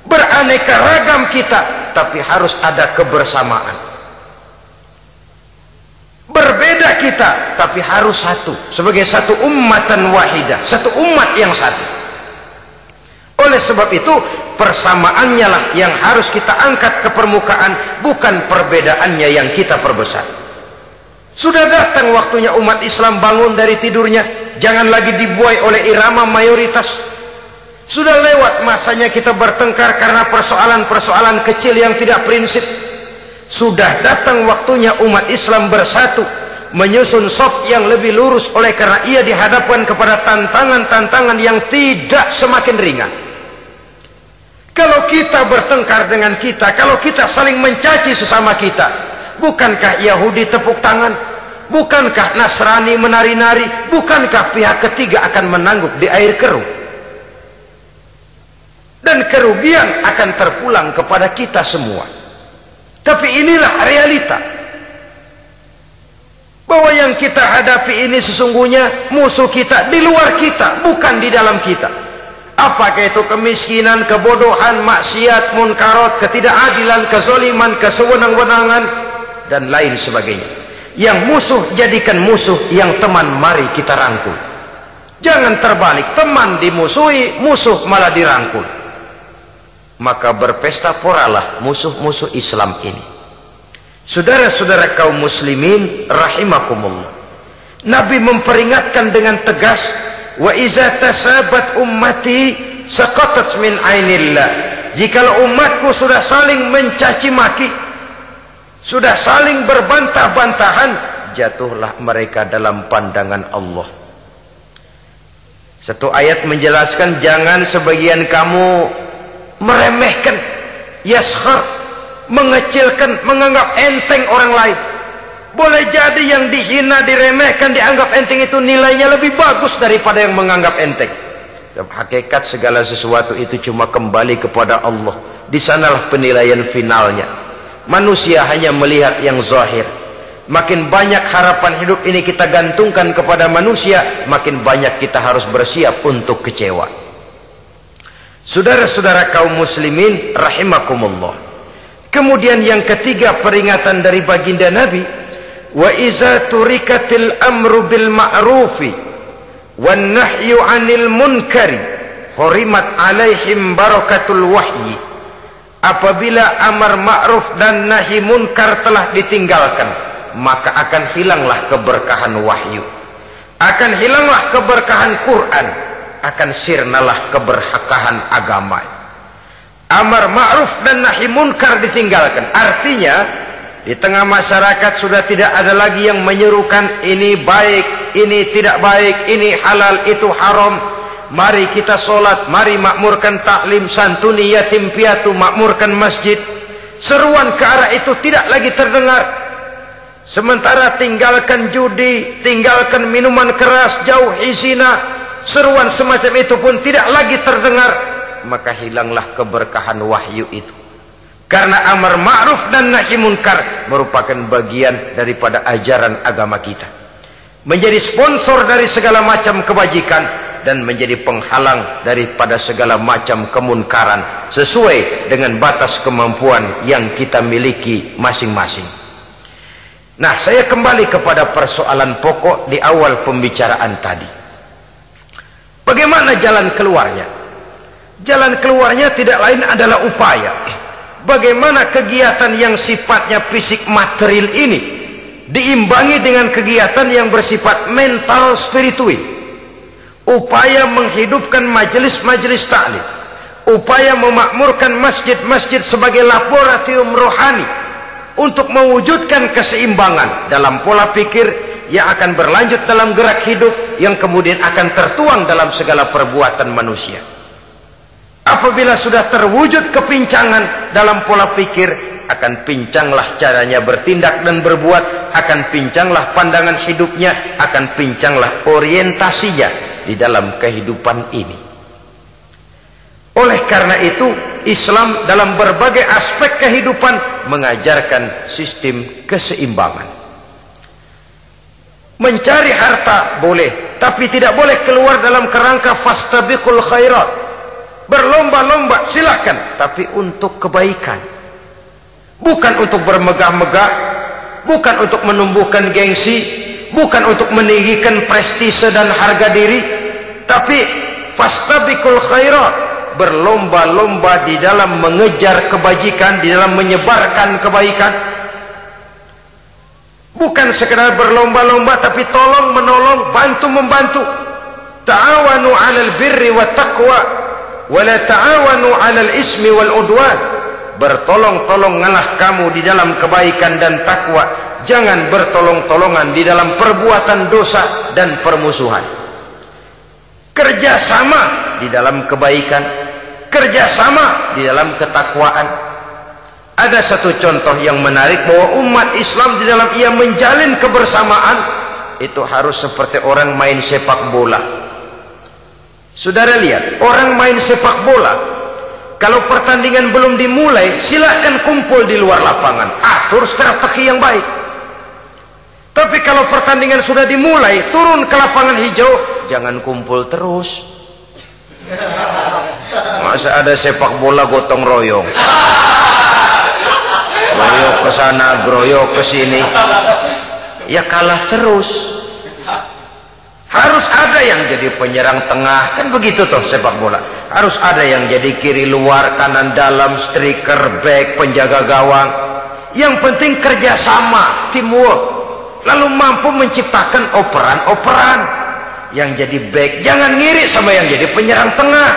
Beraneka ragam kita, tapi harus ada kebersamaan. Berbeda kita, tapi harus satu. Sebagai satu ummatan wahidah, satu umat yang satu. Oleh sebab itu, persamaannya lah yang harus kita angkat ke permukaan, bukan perbedaannya yang kita perbesar. Sudah datang waktunya umat Islam bangun dari tidurnya, jangan lagi dibuai oleh irama mayoritas. Sudah lewat masanya kita bertengkar karena persoalan-persoalan kecil yang tidak prinsip. Sudah datang waktunya umat Islam bersatu, menyusun saf yang lebih lurus, oleh karena ia dihadapkan kepada tantangan-tantangan yang tidak semakin ringan. Kalau kita bertengkar dengan kita, kalau kita saling mencaci sesama kita, bukankah Yahudi tepuk tangan? Bukankah Nasrani menari-nari? Bukankah pihak ketiga akan menangguk di air keruh? Dan kerugian akan terpulang kepada kita semua. Tapi inilah realita. Bahwa yang kita hadapi ini sesungguhnya musuh kita di luar kita, bukan di dalam kita. Apakah itu kemiskinan, kebodohan, maksiat, munkarat, ketidakadilan, kezaliman, kesewenang-wenangan, dan lain sebagainya. Yang musuh jadikan musuh, yang teman mari kita rangkul. Jangan terbalik, teman dimusuhi, musuh malah dirangkul. Maka berpesta poralah musuh-musuh Islam ini. Saudara-saudara kaum muslimin rahimakumullah, Nabi memperingatkan dengan tegas, wa iza tasabat ummati saqatat min ainillah. Jikalau umatku sudah saling mencaci maki, sudah saling berbantah-bantahan, jatuhlah mereka dalam pandangan Allah. Satu ayat menjelaskan jangan sebagian kamu meremehkan, yaskhar, mengecilkan, menganggap enteng orang lain. Boleh jadi yang dihina, diremehkan, dianggap enteng itu nilainya lebih bagus daripada yang menganggap enteng. Dalam hakikat segala sesuatu itu cuma kembali kepada Allah. Di sanalah penilaian finalnya. Manusia hanya melihat yang zahir. Makin banyak harapan hidup ini kita gantungkan kepada manusia, makin banyak kita harus bersiap untuk kecewa. Saudara-saudara kaum muslimin rahimakumullah. Kemudian yang ketiga peringatan dari baginda Nabi, wa iza turikatil amru bil ma'rufi wan nahyu 'anil munkari hurimat 'alaihim barakatul wahyi. Apabila amar ma'ruf dan nahi munkar telah ditinggalkan, maka akan hilanglah keberkahan wahyu, akan hilanglah keberkahan Quran, akan sirnalah keberkahan agama. Amar ma'ruf dan nahi munkar ditinggalkan, artinya di tengah masyarakat sudah tidak ada lagi yang menyerukan ini baik, ini tidak baik, ini halal, itu haram. Mari kita sholat, mari makmurkan taklim, santuni yatim piatu, makmurkan masjid. seruan ke arah itu tidak lagi terdengar. Sementara tinggalkan judi, tinggalkan minuman keras, jauhi zina, seruan semacam itu pun tidak lagi terdengar. Maka hilanglah keberkahan wahyu itu. Karena amar ma'ruf dan nahi munkar merupakan bagian daripada ajaran agama kita. Menjadi sponsor dari segala macam kebajikan dan menjadi penghalang daripada segala macam kemunkaran sesuai dengan batas kemampuan yang kita miliki masing-masing. Nah, saya kembali kepada persoalan pokok di awal pembicaraan tadi. Bagaimana jalan keluarnya? Jalan keluarnya tidak lain adalah upaya. Bagaimana kegiatan yang sifatnya fisik material ini diimbangi dengan kegiatan yang bersifat mental spiritual. Upaya menghidupkan majelis-majelis ta'lim, upaya memakmurkan masjid-masjid sebagai laboratorium rohani untuk mewujudkan keseimbangan dalam pola pikir yang akan berlanjut dalam gerak hidup yang kemudian akan tertuang dalam segala perbuatan manusia. Apabila sudah terwujud kepincangan dalam pola pikir, akan pincanglah caranya bertindak dan berbuat, akan pincanglah pandangan hidupnya, akan pincanglah orientasinya di dalam kehidupan ini. Oleh karena itu, Islam dalam berbagai aspek kehidupan mengajarkan sistem keseimbangan. Mencari harta boleh, tapi tidak boleh keluar dalam kerangka fastabiqul khairat. Berlomba-lomba silahkan, tapi untuk kebaikan. Bukan untuk bermegah-megah, bukan untuk menumbuhkan gengsi, bukan untuk meninggikan prestise dan harga diri, tapi fastabiqul khairat, berlomba-lomba di dalam mengejar kebajikan, di dalam menyebarkan kebaikan. Bukan sekedar berlomba-lomba, tapi tolong menolong, bantu membantu. Ta'awanu 'alal birri wat taqwa wa la ta'awanu 'alal ismi wal udwan. Bertolong-tolonganlah kamu di dalam kebaikan dan takwa, jangan bertolong-tolongan di dalam perbuatan dosa dan permusuhan. Kerjasama di dalam kebaikan, kerjasama di dalam ketakwaan. Ada satu contoh yang menarik bahwa umat Islam di dalam ia menjalin kebersamaan itu harus seperti orang main sepak bola. Saudara lihat, orang main sepak bola, kalau pertandingan belum dimulai, silahkan kumpul di luar lapangan, atur strategi yang baik. Tapi kalau pertandingan sudah dimulai, turun ke lapangan hijau, jangan kumpul terus. Masa ada sepak bola gotong royong, groyok ke sana, groyok ke sini, ya kalah terus. Harus ada yang jadi penyerang tengah, kan begitu toh sepak bola. Harus ada yang jadi kiri luar, kanan dalam, striker, back, penjaga gawang. Yang penting kerjasama, teamwork, lalu mampu menciptakan operan-operan. Yang jadi back jangan ngiri sama yang jadi penyerang tengah.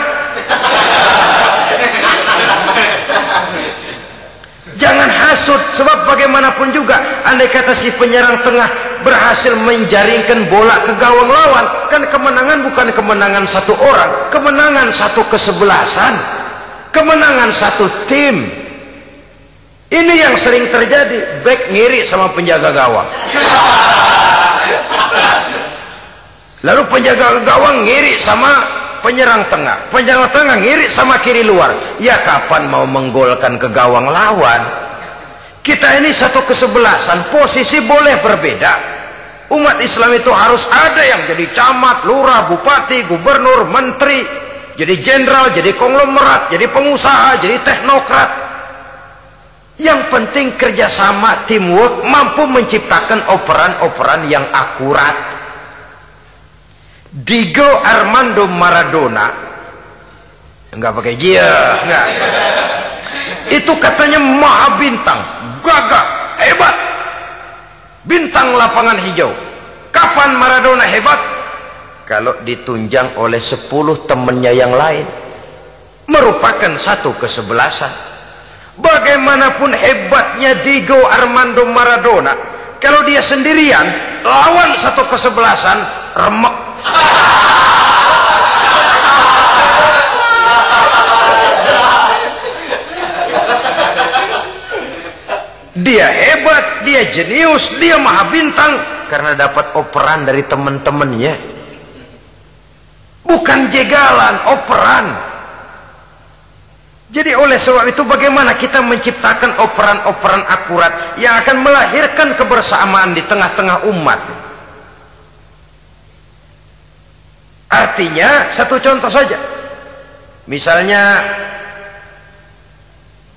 Jangan hasut, sebab bagaimanapun juga andai kata si penyerang tengah berhasil menjaringkan bola ke gawang lawan, kan kemenangan bukan kemenangan satu orang, kemenangan satu kesebelasan, kemenangan satu tim. Ini yang sering terjadi, back ngiri sama penjaga gawang, lalu penjaga gawang ngiri sama penyerang tengah, penyerang tengah ngiri sama kiri luar. Ya kapan mau menggolkan ke gawang lawan? Kita ini satu kesebelasan, posisi boleh berbeda. Umat Islam itu harus ada yang jadi camat, lurah, bupati, gubernur, menteri, jadi jenderal, jadi konglomerat, jadi pengusaha, jadi teknokrat. Yang penting kerjasama, teamwork, mampu menciptakan operan-operan yang akurat. Diego Armando Maradona, enggak pakai dia, enggak. Itu katanya maha bintang, gagah, hebat, bintang lapangan hijau. Kapan Maradona hebat? Kalau ditunjang oleh 10 temannya yang lain, merupakan satu kesebelasan. Bagaimanapun hebatnya Diego Armando Maradona, kalau dia sendirian lawan satu kesebelasan, remek. dia hebat, dia jenius, dia maha bintang karena dapat operan dari teman-temannya. Bukan jegalan, operan. Jadi oleh sebab itu bagaimana kita menciptakan operan-operan akurat yang akan melahirkan kebersamaan di tengah-tengah umat. Artinya satu contoh saja. Misalnya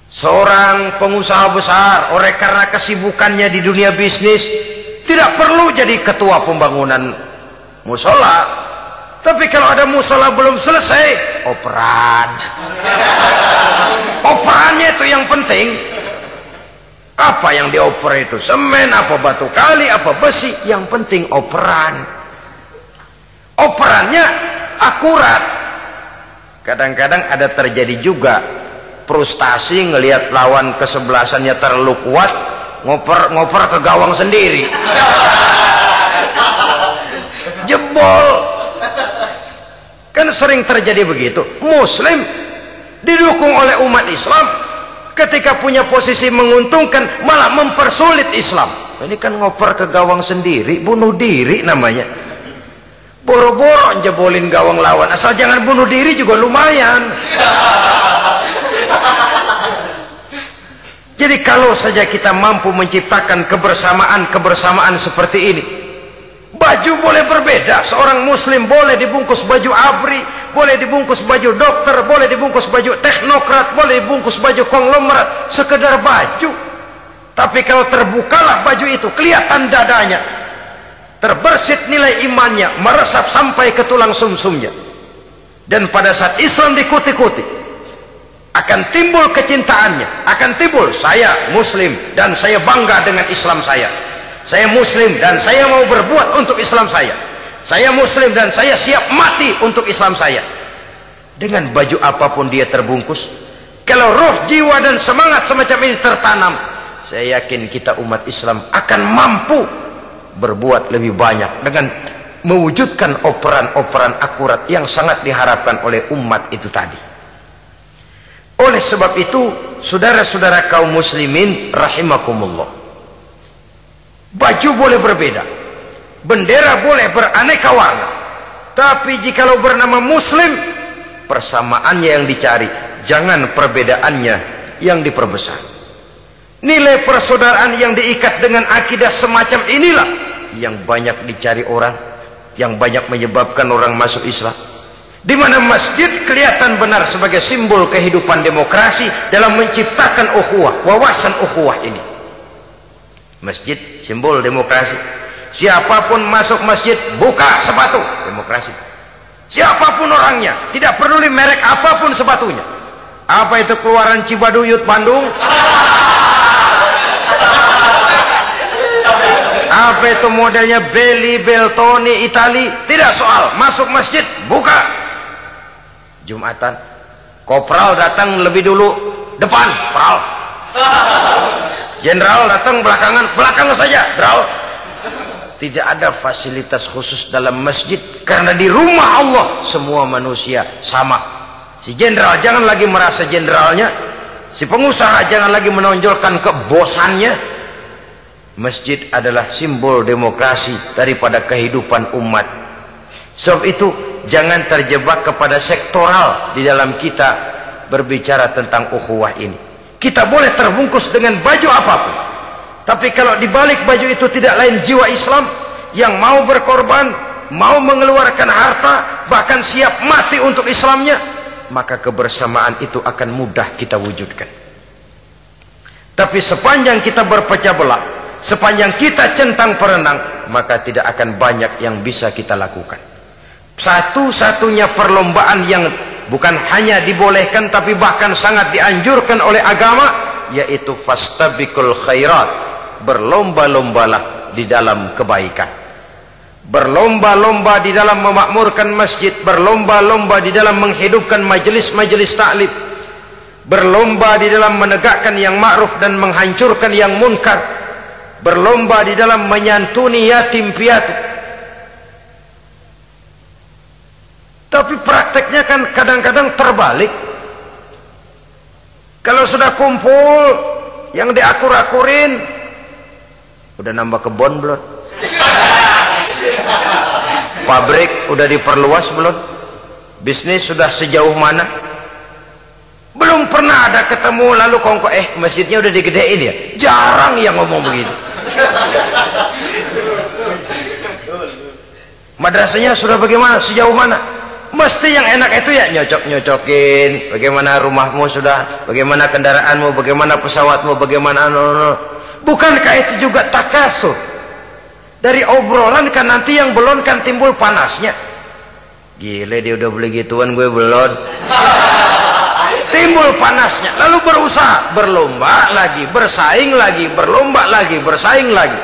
seorang pengusaha besar, oleh karena kesibukannya di dunia bisnis, tidak perlu jadi ketua pembangunan musola. Tapi kalau ada musola belum selesai, operan. Operannya itu yang penting. Apa yang dioper itu? Semen, apa batu kali, apa besi? Yang penting operan. Operannya akurat. Kadang-kadang ada terjadi juga frustasi ngelihat lawan kesebelasannya terlalu kuat, ngoper ke gawang sendiri. Jebol. Kan sering terjadi begitu. Muslim didukung oleh umat Islam, ketika punya posisi menguntungkan malah mempersulit Islam. Ini kan ngoper ke gawang sendiri, bunuh diri namanya. Boro-boro jebolin gawang lawan, asal jangan bunuh diri juga lumayan. Jadi kalau saja kita mampu menciptakan kebersamaan seperti ini, baju boleh berbeda. Seorang muslim boleh dibungkus baju ABRI, boleh dibungkus baju dokter, boleh dibungkus baju teknokrat, boleh dibungkus baju konglomerat, sekedar baju. Tapi kalau terbukalah baju itu, kelihatan dadanya, terbersit nilai imannya, meresap sampai ke tulang sumsumnya. Dan pada saat Islam dikuti-kuti, akan timbul kecintaannya, akan timbul, saya muslim dan saya bangga dengan Islam saya. Saya muslim dan saya mau berbuat untuk Islam saya. Saya muslim dan saya siap mati untuk Islam saya. Dengan baju apapun dia terbungkus, kalau roh, jiwa dan semangat semacam ini tertanam, saya yakin kita umat Islam akan mampu berbuat lebih banyak dengan mewujudkan operan-operan akurat yang sangat diharapkan oleh umat itu tadi. Oleh sebab itu, saudara-saudara kaum muslimin rahimakumullah, baju boleh berbeda, bendera boleh beraneka warna, tapi jikalau bernama muslim, persamaannya yang dicari, jangan perbedaannya yang diperbesar. Nilai persaudaraan yang diikat dengan akidah semacam inilah yang banyak dicari orang, yang banyak menyebabkan orang masuk Islam. Di mana masjid kelihatan benar sebagai simbol kehidupan demokrasi dalam menciptakan ukhuwah, wawasan ukhuwah ini. Masjid simbol demokrasi. Siapapun masuk masjid buka sepatu, demokrasi. Siapapun orangnya, tidak peduli merek apapun sepatunya. Apa itu keluaran Cibaduyut Bandung? Apa itu modelnya Belli, Beltoni, Itali? Tidak soal, masuk masjid buka. Jumatan, kopral datang lebih dulu depan, pral. Jenderal datang belakang saja, bro. Tidak ada fasilitas khusus dalam masjid, karena di rumah Allah semua manusia sama. Si jenderal jangan lagi merasa jenderalnya, si pengusaha jangan lagi menonjolkan kebosannya. Masjid adalah simbol demokrasi daripada kehidupan umat. Sebab itu jangan terjebak kepada sektoral di dalam kita berbicara tentang ukhuwah ini. Kita boleh terbungkus dengan baju apapun, tapi kalau di balik baju itu tidak lain jiwa Islam yang mau berkorban, mau mengeluarkan harta, bahkan siap mati untuk Islamnya, maka kebersamaan itu akan mudah kita wujudkan. Tapi sepanjang kita berpecah belah, sepanjang kita centang perenang, maka tidak akan banyak yang bisa kita lakukan. Satu-satunya perlombaan yang bukan hanya dibolehkan tapi bahkan sangat dianjurkan oleh agama, yaitu fastabiqul khairat, berlomba-lombalah di dalam kebaikan, berlomba-lomba di dalam memakmurkan masjid, berlomba-lomba di dalam menghidupkan majelis-majelis taklim, berlomba di dalam menegakkan yang ma'ruf dan menghancurkan yang munkar, berlomba di dalam menyantuni yatim piatu. Tapi prakteknya kan kadang-kadang terbalik. Kalau sudah kumpul, yang diakur-akurin. Udah nambah kebun belum? Pabrik udah diperluas belum? Bisnis sudah sejauh mana? Belum pernah ada ketemu lalu kongko masjidnya udah digedein ya. Jarang yang ngomong begitu. Madrasahnya sudah bagaimana, sejauh mana? Mesti yang enak itu ya nyocok-nyocokin. Bagaimana rumahmu sudah, bagaimana kendaraanmu, bagaimana pesawatmu, bagaimana bukankah itu juga takasur? Dari obrolan kan nanti yang belum kan timbul panasnya. Gile dia udah beli gituan, gue belum. Timbul panasnya, lalu berusaha, berlomba lagi, bersaing lagi, berlomba lagi, bersaing lagi.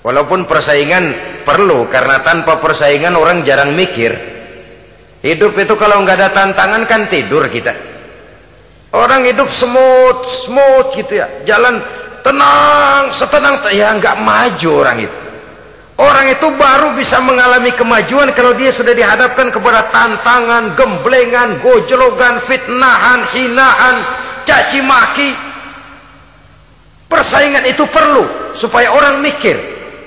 Walaupun persaingan perlu, karena tanpa persaingan orang jarang mikir. Hidup itu kalau nggak ada tantangan kan tidur kita. Orang hidup smooth gitu ya, jalan tenang, setenang ya nggak maju orang itu. Orang itu baru bisa mengalami kemajuan kalau dia sudah dihadapkan kepada tantangan, gemblengan, gojlogan, fitnahan, hinaan, caci maki. Persaingan itu perlu supaya orang mikir.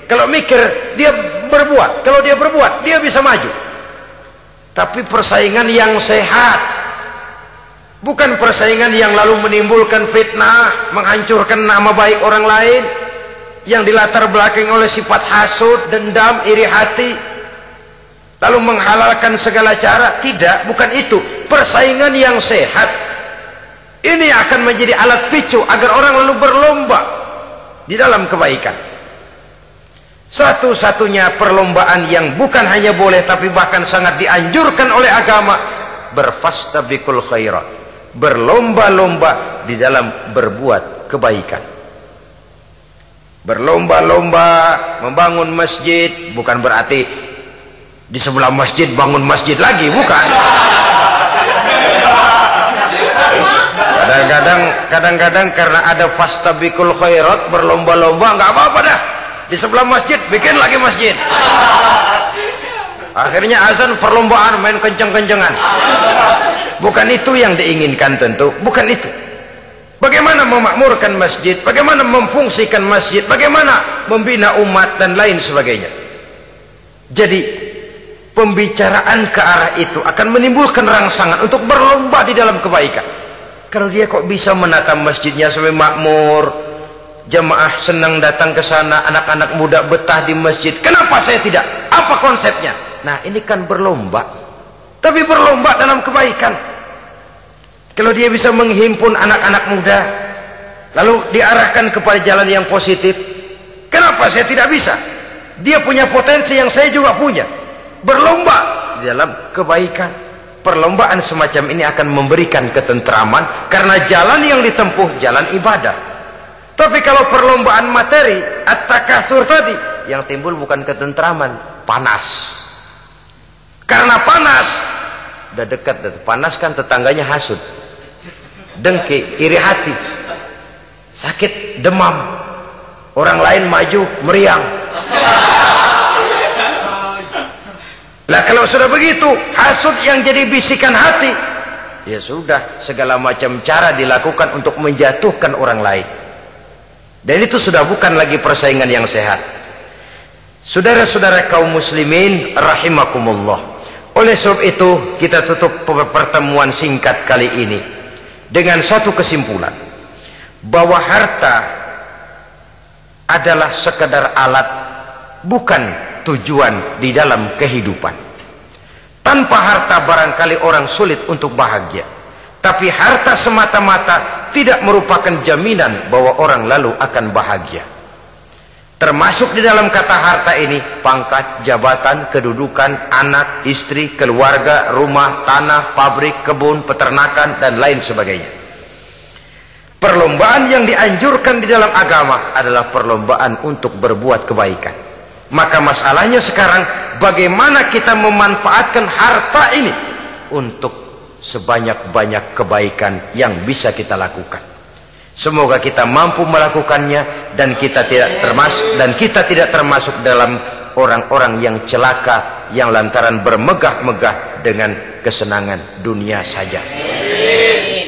Kalau mikir dia berbuat, kalau dia berbuat dia bisa maju. Tapi persaingan yang sehat, bukan persaingan yang lalu menimbulkan fitnah, menghancurkan nama baik orang lain, yang dilatar belakangi oleh sifat hasud, dendam, iri hati, lalu menghalalkan segala cara. Tidak, bukan itu. Persaingan yang sehat ini akan menjadi alat picu agar orang lalu berlomba di dalam kebaikan. Satu-satunya perlombaan yang bukan hanya boleh tapi bahkan sangat dianjurkan oleh agama, berfastabiqul khairat, berlomba-lomba di dalam berbuat kebaikan. Berlomba-lomba membangun masjid bukan berarti di sebelah masjid bangun masjid lagi, bukan. Kadang-kadang karena ada fastabiqul khairat, berlomba-lomba, nggak apa-apa dah. Di sebelah masjid bikin lagi masjid. Akhirnya azan perlombaan main kenceng-kencengan. Bukan itu yang diinginkan tentu, bukan itu. Bagaimana memakmurkan masjid, bagaimana memfungsikan masjid, bagaimana membina umat dan lain sebagainya. Jadi pembicaraan ke arah itu akan menimbulkan rangsangan untuk berlomba di dalam kebaikan. Kalau dia kok bisa menata masjidnya sampai makmur, jamaah senang datang ke sana, anak-anak muda betah di masjid, kenapa saya tidak? Apa konsepnya? Nah, ini kan berlomba, tapi berlomba dalam kebaikan. Kalau dia bisa menghimpun anak-anak muda lalu diarahkan kepada jalan yang positif, kenapa saya tidak bisa? Dia punya potensi yang saya juga punya. Berlomba di dalam kebaikan. Perlombaan semacam ini akan memberikan ketentraman karena jalan yang ditempuh jalan ibadah. Tapi kalau perlombaan materi, at-takasur tadi, yang timbul bukan ketentraman, panas. Karena panas, udah dekat, panas kan tetangganya hasud, dengki, iri hati, sakit, demam, orang lain maju, meriang. Lah kalau sudah begitu, hasud yang jadi bisikan hati, ya sudah, segala macam cara dilakukan untuk menjatuhkan orang lain. Dan itu sudah bukan lagi persaingan yang sehat. Saudara-saudara kaum muslimin rahimakumullah. Oleh sebab itu kita tutup pertemuan singkat kali ini dengan satu kesimpulan, bahwa harta adalah sekedar alat, bukan tujuan di dalam kehidupan. Tanpa harta barangkali orang sulit untuk bahagia, tapi harta semata-mata tidak merupakan jaminan bahwa orang lalu akan bahagia. Termasuk di dalam kata harta ini pangkat, jabatan, kedudukan, anak, istri, keluarga, rumah, tanah, pabrik, kebun, peternakan, dan lain sebagainya. Perlombaan yang dianjurkan di dalam agama adalah perlombaan untuk berbuat kebaikan. Maka masalahnya sekarang, bagaimana kita memanfaatkan harta ini untuk sebanyak-banyak kebaikan yang bisa kita lakukan. Semoga kita mampu melakukannya dan kita tidak termasuk dalam orang-orang yang celaka yang lantaran bermegah-megah dengan kesenangan dunia saja. Terima